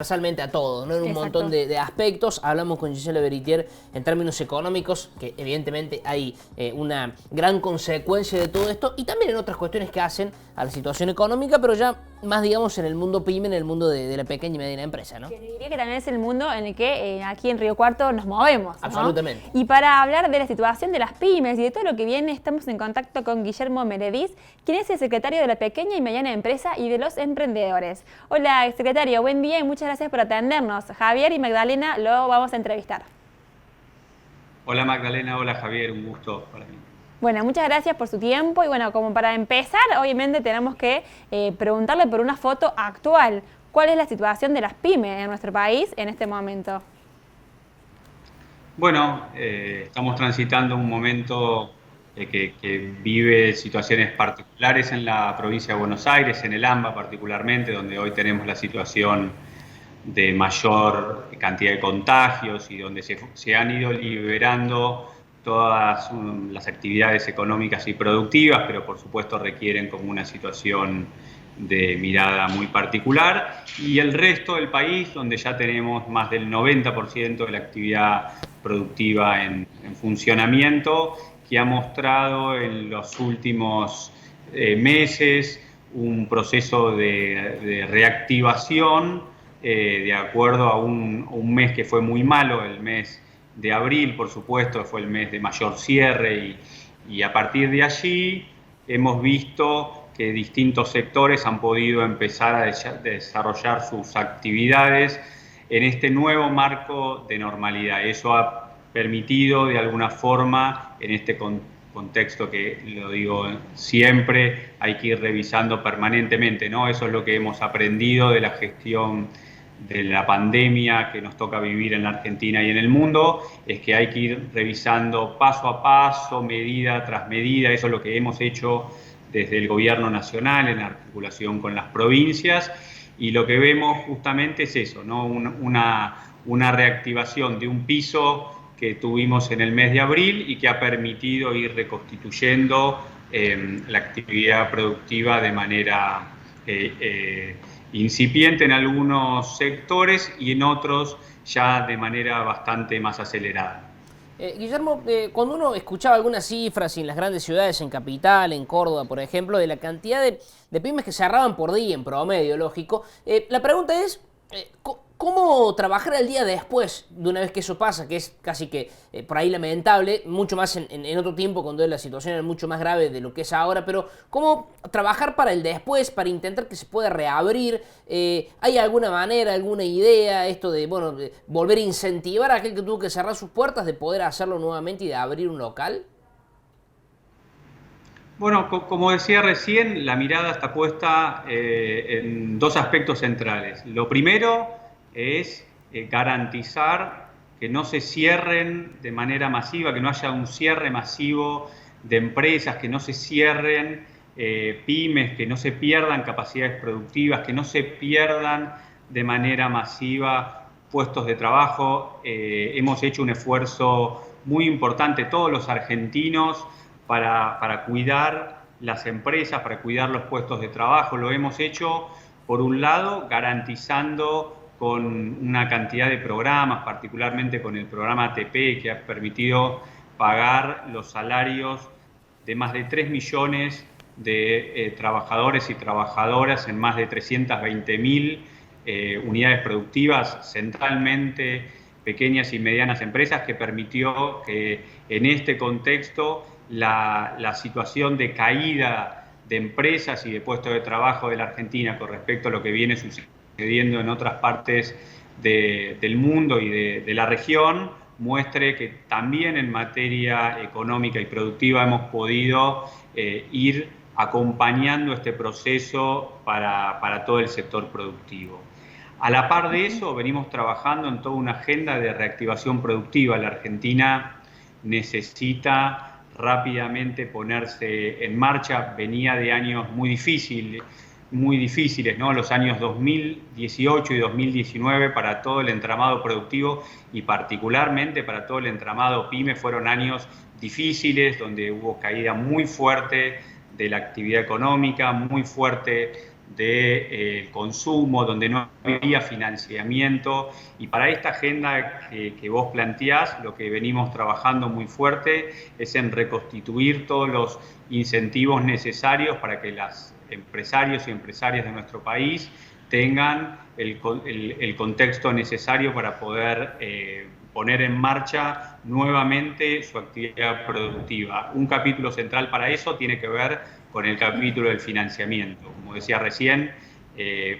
Universalmente a todo, ¿no? En un Exacto. montón de aspectos. Hablamos con Gisela Beritier en términos económicos, que evidentemente hay una gran consecuencia de todo esto, y también en otras cuestiones que hacen a la situación económica, pero ya más, digamos, en el mundo pyme, en el mundo de la pequeña y mediana empresa, ¿no? Que diría que también es el mundo en el que aquí en Río Cuarto nos movemos, ¿no? Absolutamente. Y para hablar de la situación de las pymes y de todo lo que viene, estamos en contacto con Guillermo Meredith, quien es el secretario de la pequeña y mediana empresa y de los emprendedores. Hola, secretario, buen día y muchas gracias por atendernos. Javier y Magdalena lo vamos a entrevistar. Hola Magdalena, hola Javier, un gusto para mí. Bueno, muchas gracias por su tiempo y bueno, como para empezar, obviamente tenemos que preguntarle por una foto actual. ¿Cuál es la situación de las pymes en nuestro país en este momento? Bueno, estamos transitando un momento que vive situaciones particulares en la provincia de Buenos Aires, en el AMBA particularmente, donde hoy tenemos la situación de mayor cantidad de contagios y donde se han ido liberando todas las actividades económicas y productivas, pero por supuesto requieren como una situación de mirada muy particular, y el resto del país, donde ya tenemos más del 90% de la actividad productiva en funcionamiento, que ha mostrado en los últimos meses un proceso de reactivación de acuerdo a un mes que fue muy malo, el mes de abril, por supuesto, fue el mes de mayor cierre, y a partir de allí hemos visto que distintos sectores han podido empezar a desarrollar sus actividades en este nuevo marco de normalidad. Eso ha permitido de alguna forma, en este contexto que lo digo siempre, hay que ir revisando permanentemente, ¿no? Eso es lo que hemos aprendido de la gestión de la pandemia que nos toca vivir en la Argentina y en el mundo, es que hay que ir revisando paso a paso, medida tras medida. Eso es lo que hemos hecho desde el gobierno nacional en articulación con las provincias, y lo que vemos justamente es eso, ¿no? Una reactivación de un piso que tuvimos en el mes de abril y que ha permitido ir reconstituyendo la actividad productiva de manera incipiente en algunos sectores y en otros ya de manera bastante más acelerada. Guillermo, cuando uno escuchaba algunas cifras en las grandes ciudades, en Capital, en Córdoba, por ejemplo, de la cantidad de pymes que cerraban por día en promedio, lógico, la pregunta es, ¿cómo trabajar el día después de una vez que eso pasa, que es casi que por ahí lamentable, mucho más en otro tiempo cuando la situación era mucho más grave de lo que es ahora, pero cómo trabajar para el después, para intentar que se pueda reabrir? ¿Hay alguna manera, alguna idea, esto de, bueno, de volver a incentivar a aquel que tuvo que cerrar sus puertas, de poder hacerlo nuevamente y de abrir un local? Bueno, como decía recién, la mirada está puesta en dos aspectos centrales. Lo primero es garantizar que no se cierren de manera masiva, que no haya un cierre masivo de empresas, que no se cierren pymes, que no se pierdan capacidades productivas, que no se pierdan de manera masiva puestos de trabajo. Hemos hecho un esfuerzo muy importante, todos los argentinos, para cuidar las empresas, para cuidar los puestos de trabajo. Lo hemos hecho, por un lado, garantizando con una cantidad de programas, particularmente con el programa ATP, que ha permitido pagar los salarios de más de 3 millones de trabajadores y trabajadoras en más de 320.000 unidades productivas, centralmente pequeñas y medianas empresas, que permitió que en este contexto la situación de caída de empresas y de puestos de trabajo de la Argentina con respecto a lo que viene sucediendo en otras partes del mundo y de la región muestre que también en materia económica y productiva hemos podido ir acompañando este proceso para todo el sector productivo. A la par de eso, venimos trabajando en toda una agenda de reactivación productiva. La Argentina necesita rápidamente ponerse en marcha. Venía de años muy difíciles, ¿no? Los años 2018 y 2019 para todo el entramado productivo y particularmente para todo el entramado PYME fueron años difíciles, donde hubo caída muy fuerte de la actividad económica, muy fuerte del consumo, donde no había financiamiento. Y para esta agenda que vos planteás, lo que venimos trabajando muy fuerte es en reconstituir todos los incentivos necesarios para que los empresarios y empresarias de nuestro país tengan el contexto necesario para poder poner en marcha nuevamente su actividad productiva. Un capítulo central para eso tiene que ver con el capítulo del financiamiento. Como decía recién,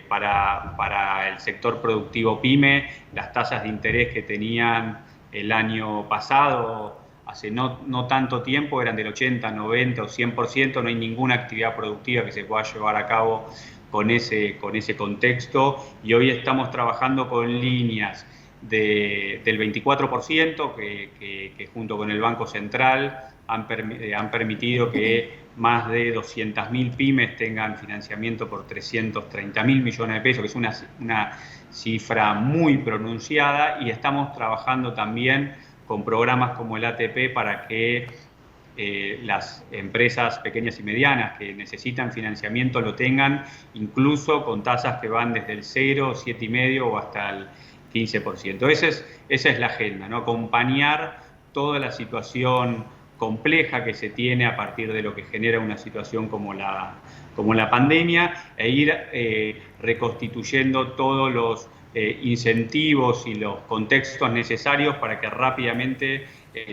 para el sector productivo PYME, las tasas de interés que tenían el año pasado, hace no tanto tiempo, eran del 80, 90 o 100%, no hay ninguna actividad productiva que se pueda llevar a cabo con ese contexto, y hoy estamos trabajando con líneas del 24% que junto con el Banco Central han permitido que más de 200.000 pymes tengan financiamiento por 330.000 millones de pesos, que es una cifra muy pronunciada, y estamos trabajando también con programas como el ATP para que las empresas pequeñas y medianas que necesitan financiamiento lo tengan, incluso con tasas que van desde el 0, 7,5% o hasta el 15%. Esa es la agenda, ¿no? Acompañar toda la situación compleja que se tiene a partir de lo que genera una situación como la pandemia, e ir reconstituyendo todos los incentivos y los contextos necesarios para que rápidamente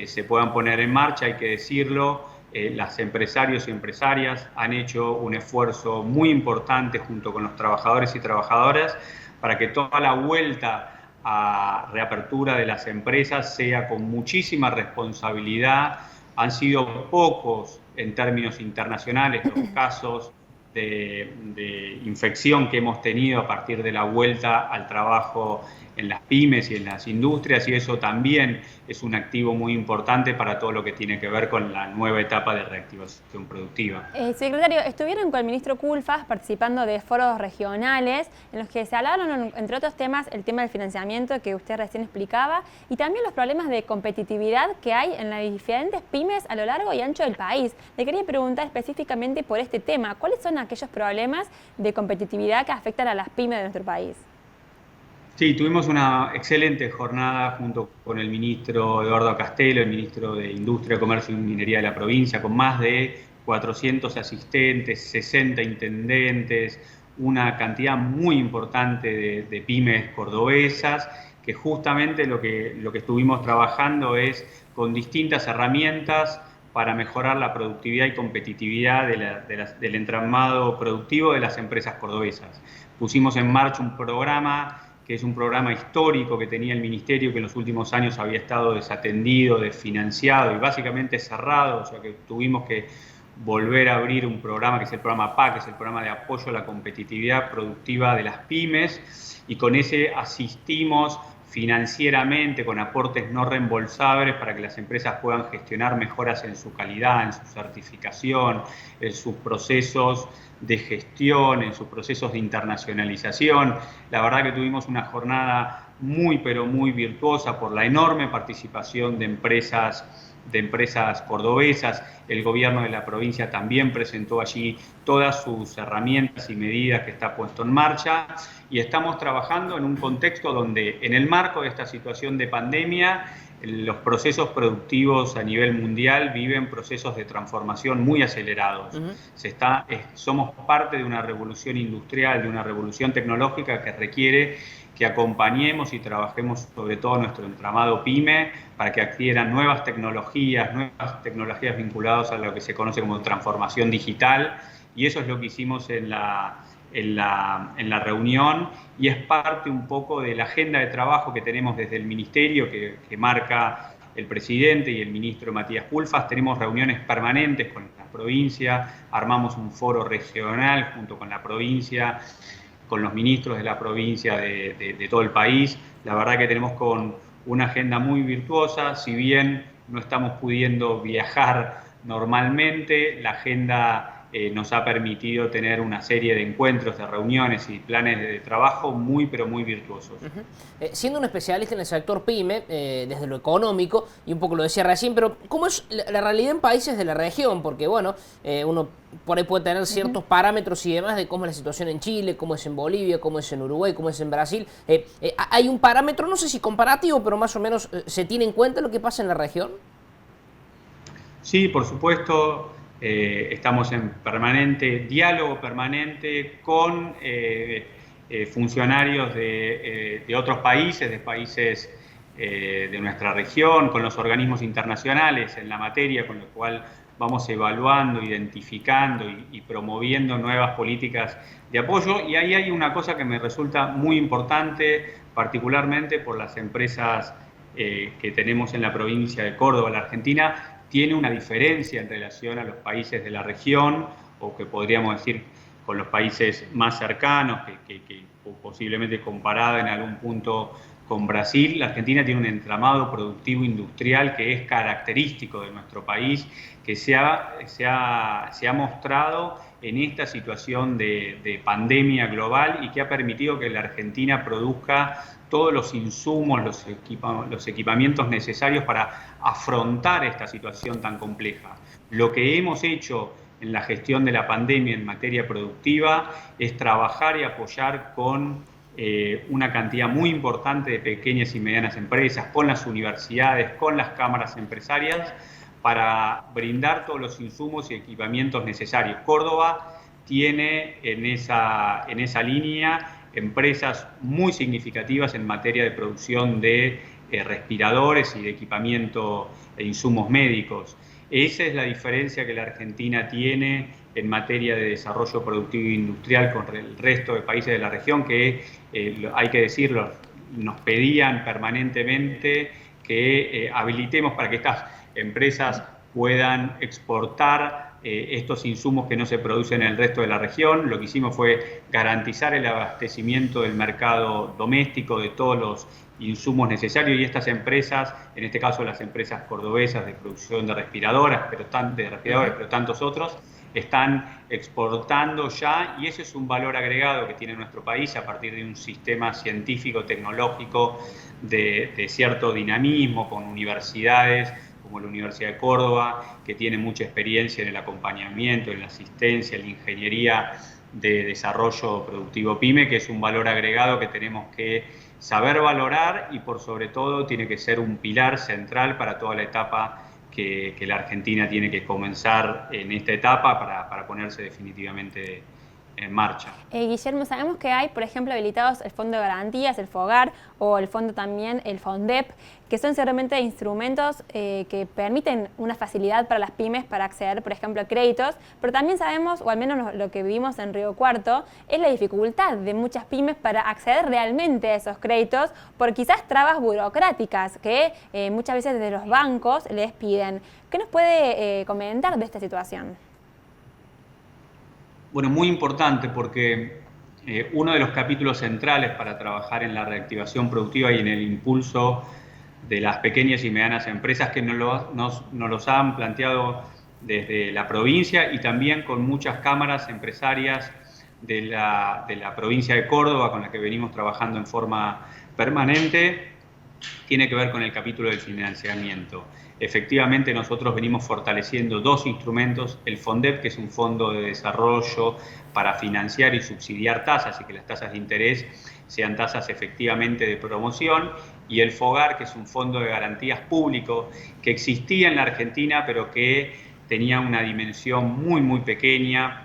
se puedan poner en marcha. Hay que decirlo, los empresarios y empresarias han hecho un esfuerzo muy importante junto con los trabajadores y trabajadoras para que toda la vuelta a reapertura de las empresas sea con muchísima responsabilidad. Han sido pocos en términos internacionales los casos de infección que hemos tenido a partir de la vuelta al trabajo en las pymes y en las industrias, y eso también es un activo muy importante para todo lo que tiene que ver con la nueva etapa de reactivación productiva. Secretario, estuvieron con el ministro Culfas participando de foros regionales en los que se hablaron, entre otros temas, el tema del financiamiento que usted recién explicaba, y también los problemas de competitividad que hay en las diferentes pymes a lo largo y ancho del país. Le quería preguntar específicamente por este tema. ¿Cuáles son aquellos problemas de competitividad que afectan a las pymes de nuestro país? Sí, tuvimos una excelente jornada junto con el ministro Eduardo Castelo, el ministro de Industria, Comercio y Minería de la provincia, con más de 400 asistentes, 60 intendentes, una cantidad muy importante de pymes cordobesas, que justamente lo que estuvimos trabajando es con distintas herramientas para mejorar la productividad y competitividad del entramado productivo de las empresas cordobesas. Pusimos en marcha un programa que es un programa histórico que tenía el Ministerio, que en los últimos años había estado desatendido, desfinanciado y básicamente cerrado, o sea que tuvimos que volver a abrir un programa que es el programa PAC, que es el programa de apoyo a la competitividad productiva de las pymes, y con ese asistimos financieramente con aportes no reembolsables para que las empresas puedan gestionar mejoras en su calidad, en su certificación, en sus procesos de gestión, en sus procesos de internacionalización. La verdad que tuvimos una jornada muy, pero muy virtuosa por la enorme participación de empresas cordobesas. El gobierno de la provincia también presentó allí todas sus herramientas y medidas que está puesto en marcha, y estamos trabajando en un contexto donde, en el marco de esta situación de pandemia, los procesos productivos a nivel mundial viven procesos de transformación muy acelerados. Somos parte de una revolución industrial, de una revolución tecnológica que requiere que acompañemos y trabajemos sobre todo nuestro entramado PYME para que adquieran nuevas tecnologías vinculadas a lo que se conoce como transformación digital, y eso es lo que hicimos en la reunión, y es parte un poco de la agenda de trabajo que tenemos desde el Ministerio, que marca el presidente y el ministro Matías Culfas. Tenemos reuniones permanentes con la provincia, armamos un foro regional junto con la provincia, con los ministros de la provincia de todo el país. La verdad que tenemos con una agenda muy virtuosa, si bien no estamos pudiendo viajar normalmente, la agenda nos ha permitido tener una serie de encuentros, de reuniones y planes de trabajo muy, pero muy virtuosos. Siendo un especialista en el sector PYME, desde lo económico, y un poco lo decía recién, pero ¿cómo es la realidad en países de la región? Porque, bueno, uno por ahí puede tener ciertos parámetros y demás de cómo es la situación en Chile, cómo es en Bolivia, cómo es en Uruguay, cómo es en Brasil. ¿Hay un parámetro, no sé si comparativo, pero más o menos se tiene en cuenta lo que pasa en la región? Sí, por supuesto. Estamos en diálogo permanente con funcionarios de otros países, de nuestra región, con los organismos internacionales en la materia, con lo cual vamos evaluando, identificando y promoviendo nuevas políticas de apoyo. Y ahí hay una cosa que me resulta muy importante, particularmente por las empresas que tenemos en la provincia de Córdoba, la Argentina. Tiene una diferencia en relación a los países de la región, o que podríamos decir con los países más cercanos, que posiblemente comparada en algún punto con Brasil. La Argentina tiene un entramado productivo industrial que es característico de nuestro país, que se ha mostrado en esta situación de pandemia global y que ha permitido que la Argentina produzca todos los insumos, los equipamientos necesarios para afrontar esta situación tan compleja. Lo que hemos hecho en la gestión de la pandemia en materia productiva es trabajar y apoyar con una cantidad muy importante de pequeñas y medianas empresas, con las universidades, con las cámaras empresarias, para brindar todos los insumos y equipamientos necesarios. Córdoba tiene en esa línea empresas muy significativas en materia de producción de respiradores y de equipamiento e insumos médicos. Esa es la diferencia que la Argentina tiene en materia de desarrollo productivo e industrial con el resto de países de la región, que hay que decirlo, nos pedían permanentemente que habilitemos para que estas empresas puedan exportar estos insumos que no se producen en el resto de la región. Lo que hicimos fue garantizar el abastecimiento del mercado doméstico de todos los insumos necesarios, y estas empresas, en este caso las empresas cordobesas de producción de respiradores, pero tantos otros, están exportando ya, y ese es un valor agregado que tiene nuestro país a partir de un sistema científico, tecnológico de cierto dinamismo, con universidades como la Universidad de Córdoba, que tiene mucha experiencia en el acompañamiento, en la asistencia, en la ingeniería de desarrollo productivo PYME, que es un valor agregado que tenemos que saber valorar y por sobre todo tiene que ser un pilar central para toda la etapa que la Argentina tiene que comenzar en esta etapa para ponerse definitivamente en marcha. Guillermo, sabemos que hay, por ejemplo, habilitados el Fondo de Garantías, el FOGAR, o el fondo también, el FONDEP, que son realmente instrumentos que permiten una facilidad para las pymes para acceder, por ejemplo, a créditos, pero también sabemos, o al menos lo que vivimos en Río Cuarto, es la dificultad de muchas pymes para acceder realmente a esos créditos por quizás trabas burocráticas que muchas veces desde los bancos les piden. ¿Qué nos puede comentar de esta situación? Bueno, muy importante porque uno de los capítulos centrales para trabajar en la reactivación productiva y en el impulso de las pequeñas y medianas empresas que nos los han planteado desde la provincia y también con muchas cámaras empresarias de la provincia de Córdoba con la que venimos trabajando en forma permanente, tiene que ver con el capítulo del financiamiento. Efectivamente, nosotros venimos fortaleciendo dos instrumentos, el FONDEP, que es un fondo de desarrollo para financiar y subsidiar tasas y que las tasas de interés sean tasas efectivamente de promoción, y el FOGAR, que es un fondo de garantías público que existía en la Argentina, pero que tenía una dimensión muy, muy pequeña.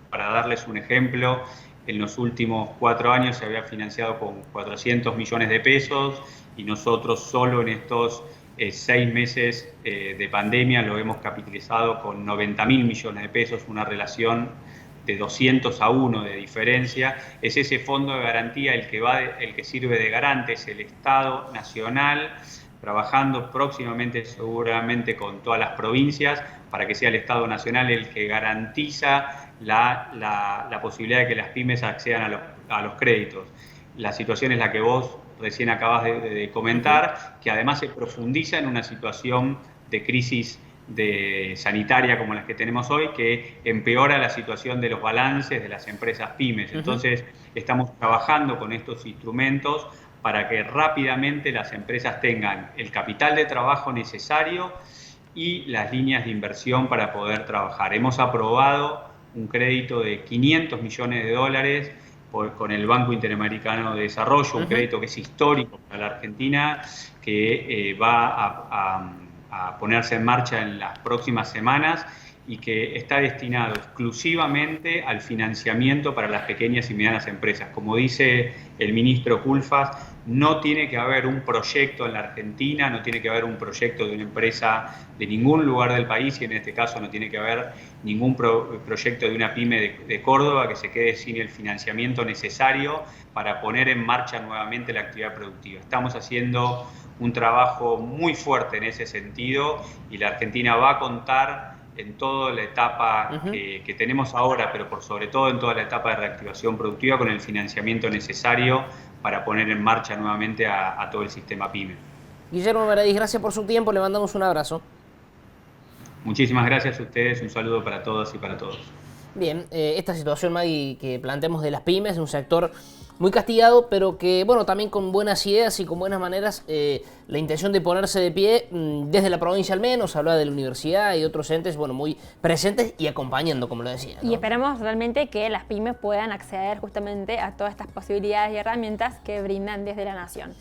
Para darles un ejemplo, en los últimos 4 años se había financiado con 400 millones de pesos y nosotros solo en estos 6 meses de pandemia lo hemos capitalizado con 90.000 millones de pesos, una relación de 200-1 de diferencia. Es ese fondo de garantía el que sirve de garante, es el Estado Nacional, trabajando próximamente seguramente con todas las provincias para que sea el Estado Nacional el que garantiza la posibilidad de que las pymes accedan a los créditos. La situación es la que vos recién acabas de comentar, que además se profundiza en una situación de crisis sanitaria como las que tenemos hoy, que empeora la situación de los balances de las empresas pymes. Entonces, estamos trabajando con estos instrumentos para que rápidamente las empresas tengan el capital de trabajo necesario y las líneas de inversión para poder trabajar. Hemos aprobado un crédito de 500 millones de dólares con el Banco Interamericano de Desarrollo, un crédito que es histórico para la Argentina, que va a ponerse en marcha en las próximas semanas y que está destinado exclusivamente al financiamiento para las pequeñas y medianas empresas. Como dice el ministro Culfas, no tiene que haber un proyecto en la Argentina, no tiene que haber un proyecto de una empresa de ningún lugar del país, y en este caso no tiene que haber ningún proyecto de una pyme de Córdoba que se quede sin el financiamiento necesario para poner en marcha nuevamente la actividad productiva. Estamos haciendo un trabajo muy fuerte en ese sentido y la Argentina va a contar en toda la etapa que tenemos ahora, pero por sobre todo en toda la etapa de reactivación productiva, con el financiamiento necesario para poner en marcha nuevamente a todo el sistema PYME. Guillermo Meredith, gracias por su tiempo, le mandamos un abrazo. Muchísimas gracias a ustedes, un saludo para todas y para todos. Bien, esta situación, Maggie, que planteamos de las pymes, un sector muy castigado, pero que, bueno, también con buenas ideas y con buenas maneras, la intención de ponerse de pie, desde la provincia al menos, habla de la universidad y otros entes, bueno, muy presentes y acompañando, como lo decía, ¿no? Y esperamos realmente que las pymes puedan acceder justamente a todas estas posibilidades y herramientas que brindan desde la Nación.